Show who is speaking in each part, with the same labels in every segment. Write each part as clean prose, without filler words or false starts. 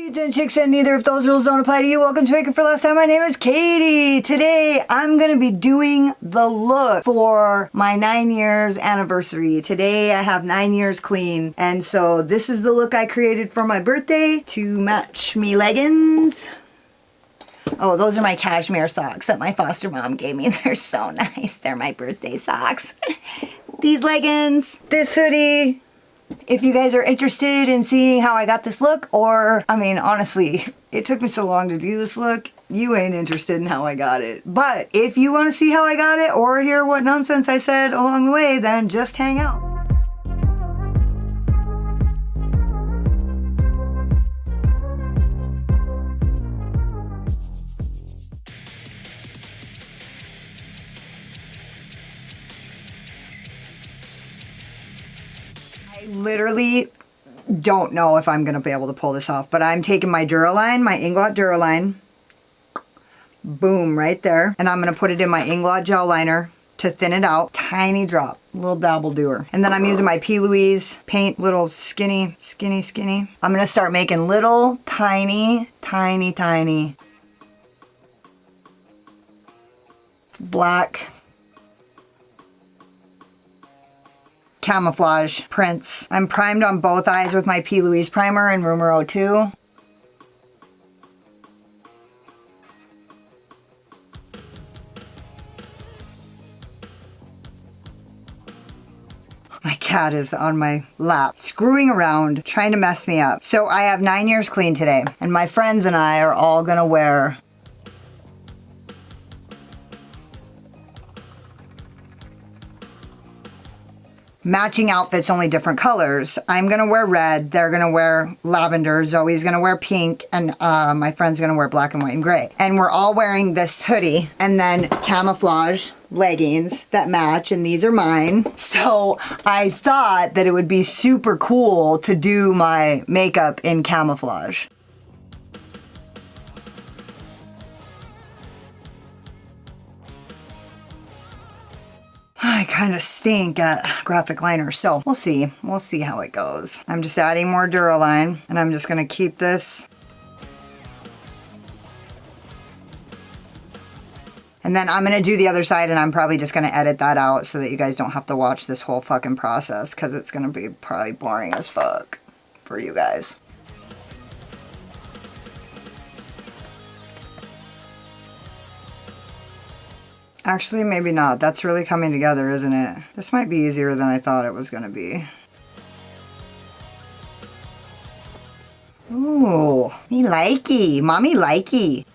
Speaker 1: Dudes and chicks and neither if those rules don't apply to you. Welcome to Making for Last Time. My name is Katie. Today I'm going to be doing the look for my 9 years anniversary. Today I have 9 years clean, and so this is the look I created for my birthday to match me leggings. Oh, those are my cashmere socks that my foster mom gave me. They're so nice. They're my birthday socks. These leggings, this hoodie. If you guys are interested in seeing how I got this look, or, I mean, honestly, it took me so long to do this look, you ain't interested in how I got it. But if you want to see how I got it, or hear what nonsense I said along the way, then just hang out. I literally don't know if I'm going to be able to pull this off, but I'm taking my Duraline, my Inglot Duraline, boom, right there, and I'm going to put it in my Inglot gel liner to thin it out, tiny drop, little dabble doer. And then I'm using my P. Louise paint, little skinny. I'm going to start making little, tiny black camouflage prints. I'm primed on both eyes with my P. Louise primer in Rumor 02. My cat is on my lap, screwing around, trying to mess me up. So I have 9 years clean today, and my friends and I are all gonna wear matching outfits, only different colors. I'm gonna wear red, they're gonna wear lavender, Zoe's gonna wear pink, and my friend's gonna wear black and white and gray. And we're all wearing this hoodie and then camouflage leggings that match, and these are mine. So I thought that it would be super cool to do my makeup in camouflage. I kind of stink at graphic liner, so we'll see. We'll see how it goes. I'm just adding more Duraline, and I'm just gonna keep this. And then I'm gonna do the other side, and I'm probably just gonna edit that out so that you guys don't have to watch this whole fucking process, because it's gonna be probably boring as fuck for you guys. Actually, maybe not. That's really coming together, isn't it? This might be easier than I thought it was gonna be. Ooh, me likey. Mommy likey.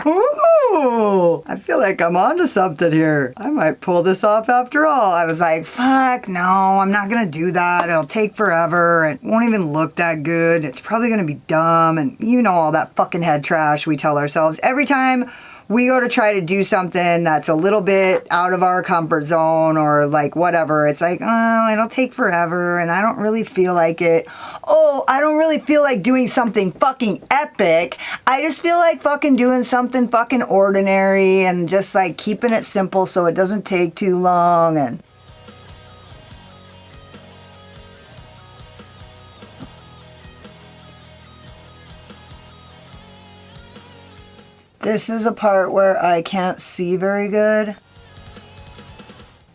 Speaker 1: Ooh, I feel like I'm onto something here. I might pull this off after all. I was like, fuck, no, I'm not gonna do that. It'll take forever. It won't even look that good. It's probably gonna be dumb. And you know all that fucking head trash we tell ourselves every time we go to try to do something that's a little bit out of our comfort zone, or like whatever. It's like, oh, it'll take forever and I don't really feel like it. Oh, I don't really feel like doing something fucking epic. I just feel like fucking doing something fucking ordinary and just like keeping it simple so it doesn't take too long. And this is a part where I can't see very good.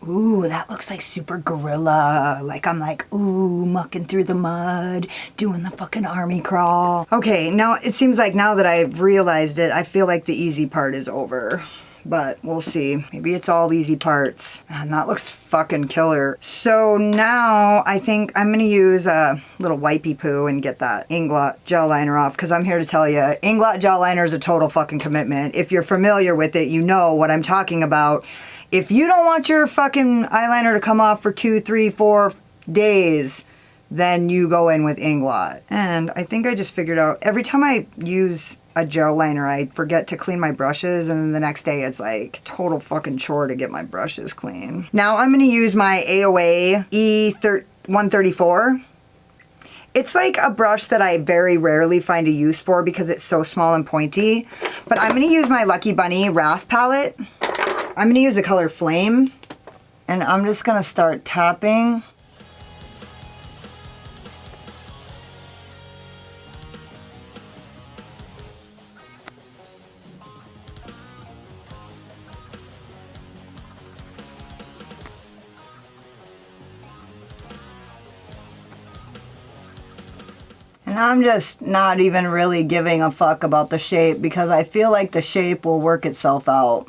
Speaker 1: Ooh, that looks like super gorilla. Like I'm like, ooh, mucking through the mud, doing the fucking army crawl. Okay, now it seems like now that I've realized it, I feel like the easy part is over. But we'll see. Maybe it's all easy parts. And that looks fucking killer. So now I think I'm gonna use a little wipey poo and get that Inglot gel liner off, because I'm here to tell you, Inglot gel liner is a total fucking commitment. If you're familiar with it, you know what I'm talking about. If you don't want your fucking eyeliner to come off for 2, 3, 4 days, then you go in with Inglot. And I think I just figured out, every time I use a gel liner, I forget to clean my brushes, and then the next day it's like total fucking chore to get my brushes clean. Now I'm gonna use my AOA E134, It's like a brush that I very rarely find a use for because it's so small and pointy. But I'm going to use my Lucky Bunny Wrath palette. I'm going to use the color Flame. And I'm just going to start tapping. And I'm just not even really giving a fuck about the shape because I feel like the shape will work itself out.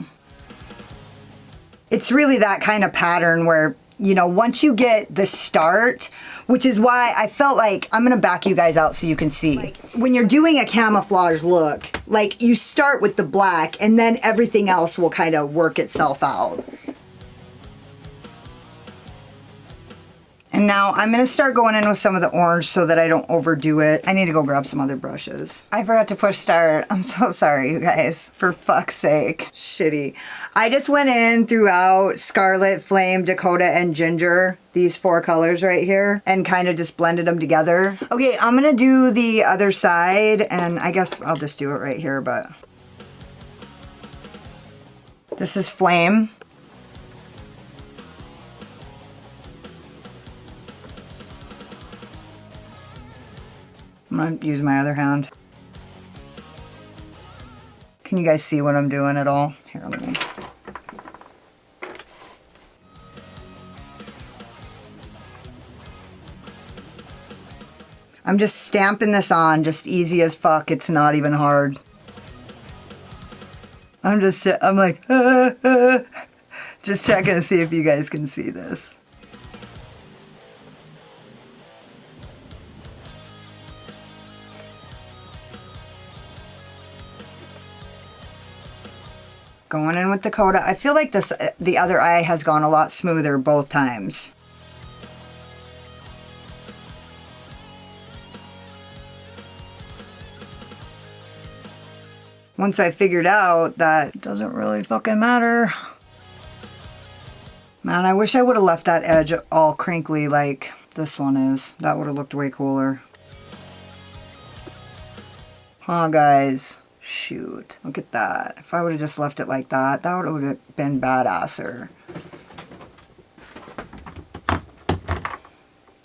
Speaker 1: It's really that kind of pattern where, you know, once you get the start, which is why I felt like, I'm gonna back you guys out so you can see. Like, when you're doing a camouflage look, like you start with the black and then everything else will kind of work itself out. And now I'm going to start going in with some of the orange so that I don't overdo it. I need to go grab some other brushes. I forgot to push start. I'm so sorry, you guys. For fuck's sake. Shitty. I just went in throughout Scarlet, Flame, Dakota, and Ginger. These 4 colors right here. And kind of just blended them together. Okay, I'm going to do the other side. And I guess I'll just do it right here, but... This is Flame. I'm going to use my other hand. Can you guys see what I'm doing at all? Here, let me... I'm just stamping this on, just easy as fuck. It's not even hard. I'm like, just checking to see if you guys can see this. Going in with Dakota. I feel like the other eye has gone a lot smoother both times. Once I figured out that it doesn't really fucking matter. Man, I wish I would have left that edge all crinkly like this one is. That would have looked way cooler. Huh, guys? Shoot, look at that. If I would have just left it like that, that would have been badasser.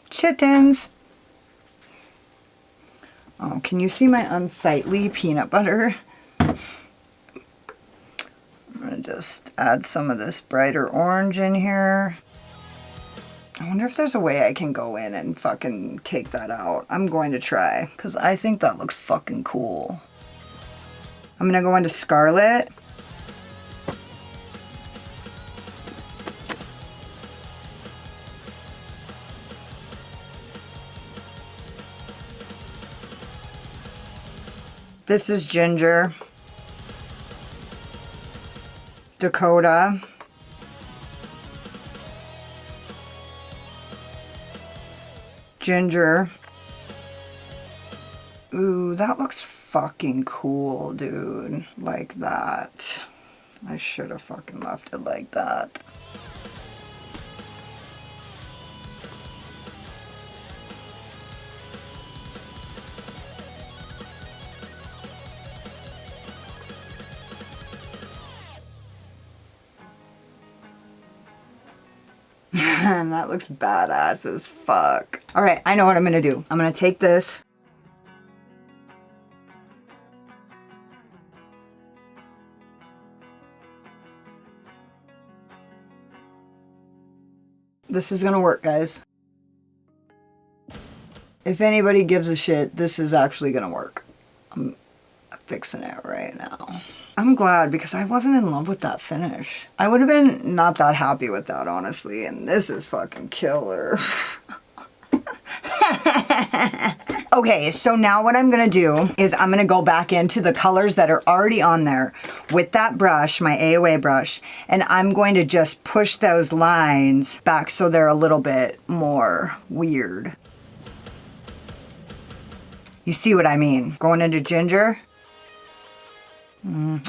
Speaker 1: Chittens! Oh, can you see my unsightly peanut butter? I'm gonna just add some of this brighter orange in here. I wonder if there's a way I can go in and fucking take that out. I'm going to try, because I think that looks fucking cool. I'm gonna go into Scarlet. This is Ginger. Dakota. Ginger. Ooh, that looks fucking cool, dude. Like that. I should have fucking left it like that. Man, that looks badass as fuck. All right, I know what I'm gonna do. I'm gonna take this. This is gonna work, guys. If anybody gives a shit, this is actually gonna work. I'm fixing it right now. I'm glad because I wasn't in love with that finish. I would have been not that happy with that, honestly, and this is fucking killer. Okay, so now what I'm gonna do is I'm gonna go back into the colors that are already on there with that brush, my AOA brush, and I'm going to just push those lines back so they're a little bit more weird. You see what I mean? Going into Ginger.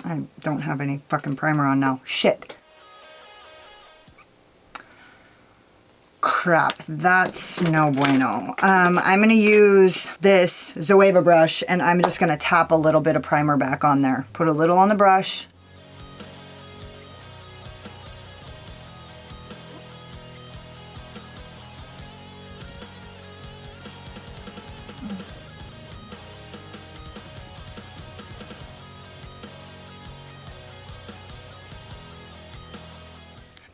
Speaker 1: I don't have any fucking primer on now. Shit. crap, that's no bueno. I'm gonna use this Zoeva brush and I'm just gonna tap a little bit of primer back on there. Put a little on the brush.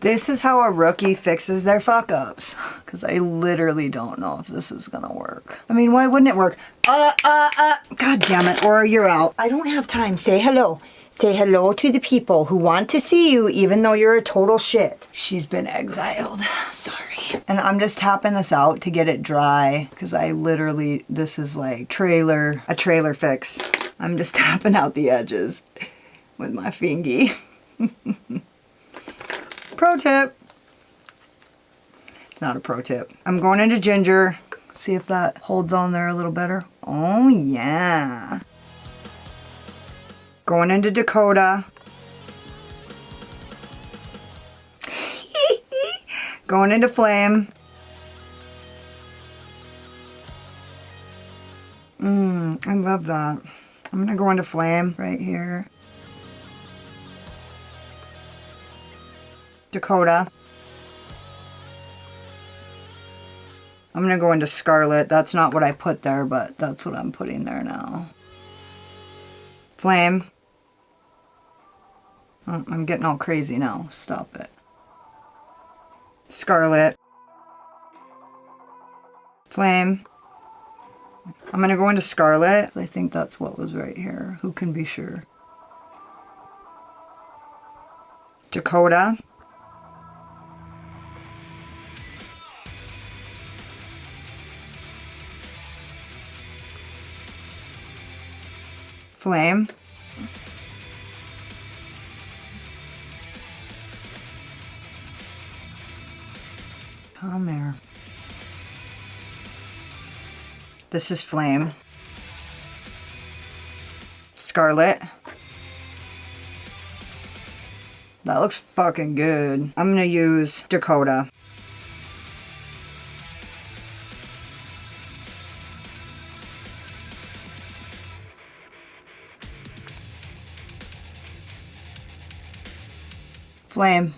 Speaker 1: This is how a rookie fixes their fuck-ups. Because I literally don't know if this is gonna work. I mean, why wouldn't it work? God damn it, or you're out. I don't have time. Say hello. Say hello to the people who want to see you even though you're a total shit. She's been exiled. Sorry. And I'm just tapping this out to get it dry. Because I literally, this is like a trailer fix. I'm just tapping out the edges with my fingy. Pro tip. It's not a pro tip. I'm going into ginger. See if that holds on there a little better. Oh yeah. Going into Dakota. Going into Flame. I love that. I'm gonna go into Flame right here. Dakota. I'm gonna go into Scarlet. That's not what I put there, but that's what I'm putting there now. Flame. Oh, I'm getting all crazy now. Stop it. Scarlet. Flame. I'm gonna go into Scarlet. I think that's what was right here. Who can be sure? Dakota. Flame. Come here. This is Flame. Scarlet. That looks fucking good. I'm gonna use Dakota. Flame.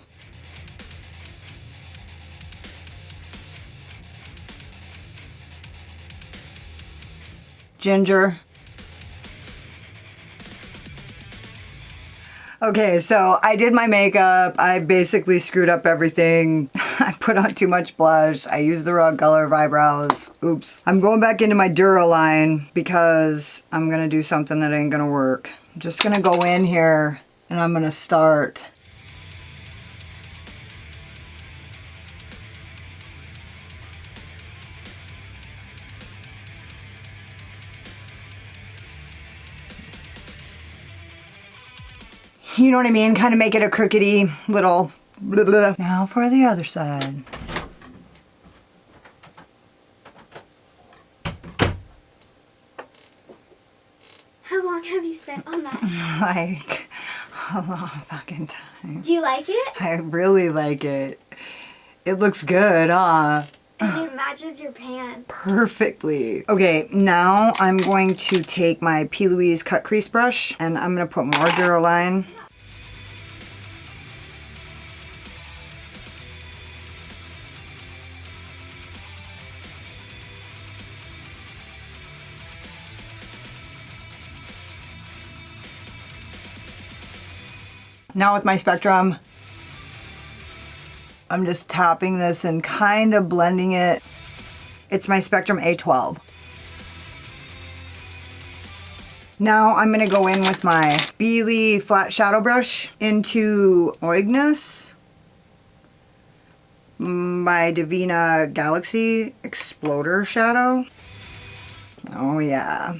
Speaker 1: Ginger. Okay, so I did my makeup. I basically screwed up everything. I put on too much blush. I used the wrong color of eyebrows. Oops. I'm going back into my Duraline because I'm gonna do something that ain't gonna work. I'm just gonna go in here and I'm gonna start. You know what I mean? Kind of make it a crookedy little blah, blah. Now for the other side.
Speaker 2: How long have you spent on that?
Speaker 1: Like a long fucking time.
Speaker 2: Do you like it?
Speaker 1: I really like it. It looks good, huh?
Speaker 2: And it matches your pan.
Speaker 1: Perfectly. Okay, now I'm going to take my P. Louise cut crease brush and I'm going to put more Duraline. Now with my Spectrum, I'm just tapping this and kind of blending it. It's my Spectrum A12. Now I'm going to go in with my Beely flat shadow brush into Oignus, my Divina Galaxy Exploder shadow. Oh yeah.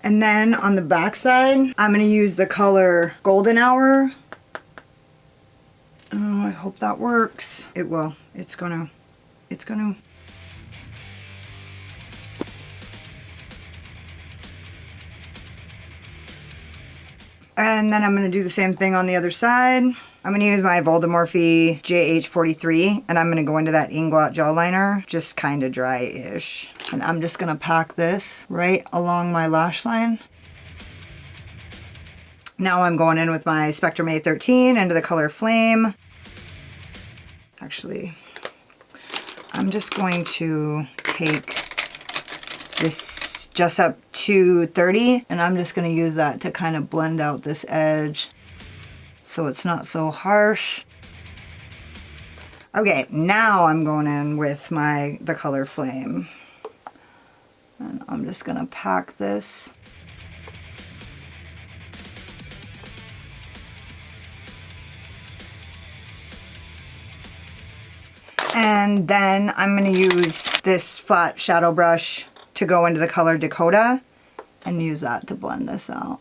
Speaker 1: And then on the back side, I'm going to use the color Golden Hour. Oh, I hope that works. It will. It's gonna. And then I'm going to do the same thing on the other side. I'm going to use my Voldemorphe JH43, and I'm going to go into that Inglot gel liner, just kind of dry-ish. And I'm just going to pack this right along my lash line. Now I'm going in with my Spectrum A13 into the color Flame. Actually, I'm just going to take this just up to 30, and I'm just going to use that to kind of blend out this edge so it's not so harsh. Okay, now I'm going in with the color Flame. And I'm just going to pack this. And then I'm going to use this flat shadow brush to go into the color Dakota and use that to blend this out.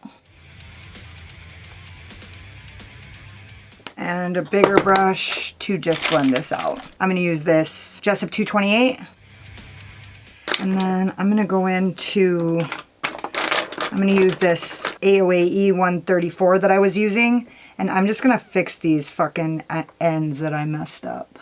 Speaker 1: And a bigger brush to just blend this out. I'm going to use this Jessup 228. And then I'm going to go into, I'm going to use this AOA E134 that I was using. And I'm just going to fix these fucking ends that I messed up.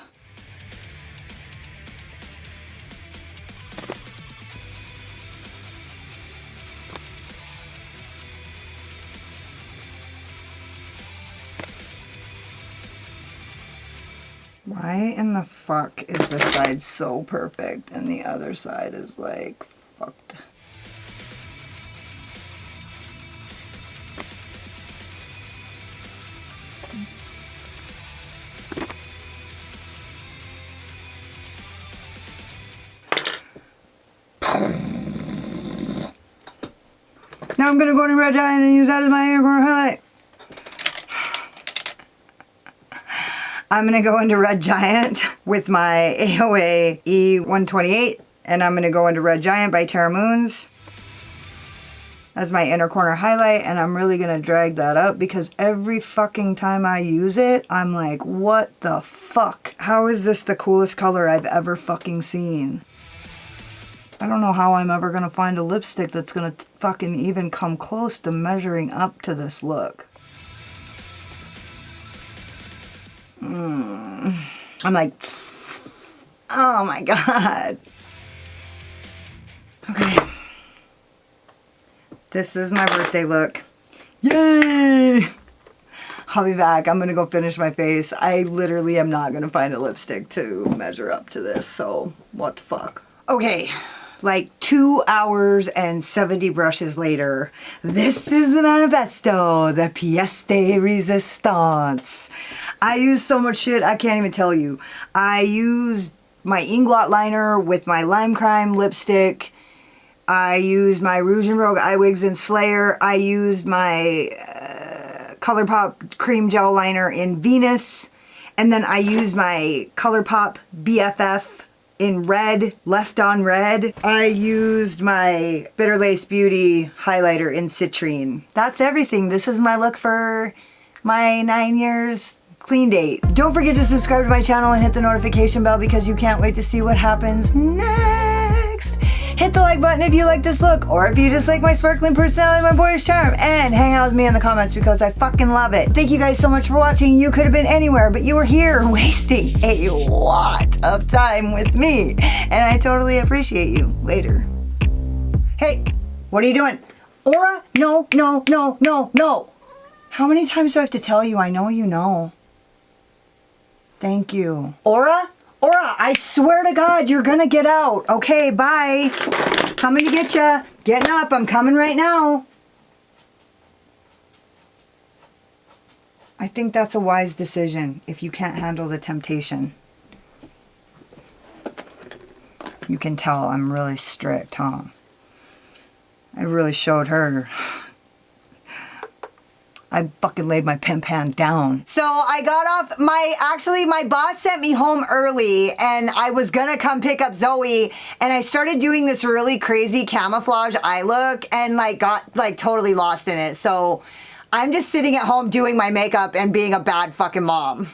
Speaker 1: Why in the fuck is this side so perfect and the other side is like fucked? Now I'm gonna go to Red Giant and use that as my inner corner highlight. I'm going to go into Red Giant with my AOA E128, and I'm going to go into Red Giant by Terra Moons as my inner corner highlight, and I'm really going to drag that up because every fucking time I use it, I'm like, what the fuck? How is this the coolest color I've ever fucking seen? I don't know how I'm ever going to find a lipstick that's going to fucking even come close to measuring up to this look. I'm like, oh my god. Okay. This is my birthday look. Yay! I'll be back. I'm gonna go finish my face. I literally am not gonna find a lipstick to measure up to this, so what the fuck. Okay. Like 2 hours and 70 brushes later, this is the manifesto, the pièce de résistance. I used so much shit, I can't even tell you. I used my Inglot liner with my Lime Crime lipstick. I used my Rouge and Rogue Eye Wigs in Slayer. I used my ColourPop cream gel liner in Venus. And then I used my ColourPop BFF in red, Left on Red. I used my Bitter Lace Beauty highlighter in Citrine. That's everything. This is my look for my 9 years clean date. Don't forget to subscribe to my channel and hit the notification bell because you can't wait to see what happens next. Hit the like button if you like this look, or if you just like my sparkling personality, my boyish charm, and hang out with me in the comments because I fucking love it. Thank you guys so much for watching. You could have been anywhere, but you were here wasting a lot of time with me, and I totally appreciate you. Later. Hey, what are you doing? Aura? No, no, no, no, no. How many times do I have to tell you? I know you know. Thank you. Aura? Aura, I swear to God, you're gonna get out. Okay, bye. Coming to get ya. Getting up, I'm coming right now. I think that's a wise decision if you can't handle the temptation. You can tell I'm really strict, huh? I really showed her. I fucking laid my pimp hand down. So I got off my boss sent me home early and I was gonna come pick up Zoe and I started doing this really crazy camouflage eye look and got totally lost in it. So I'm just sitting at home doing my makeup and being a bad fucking mom.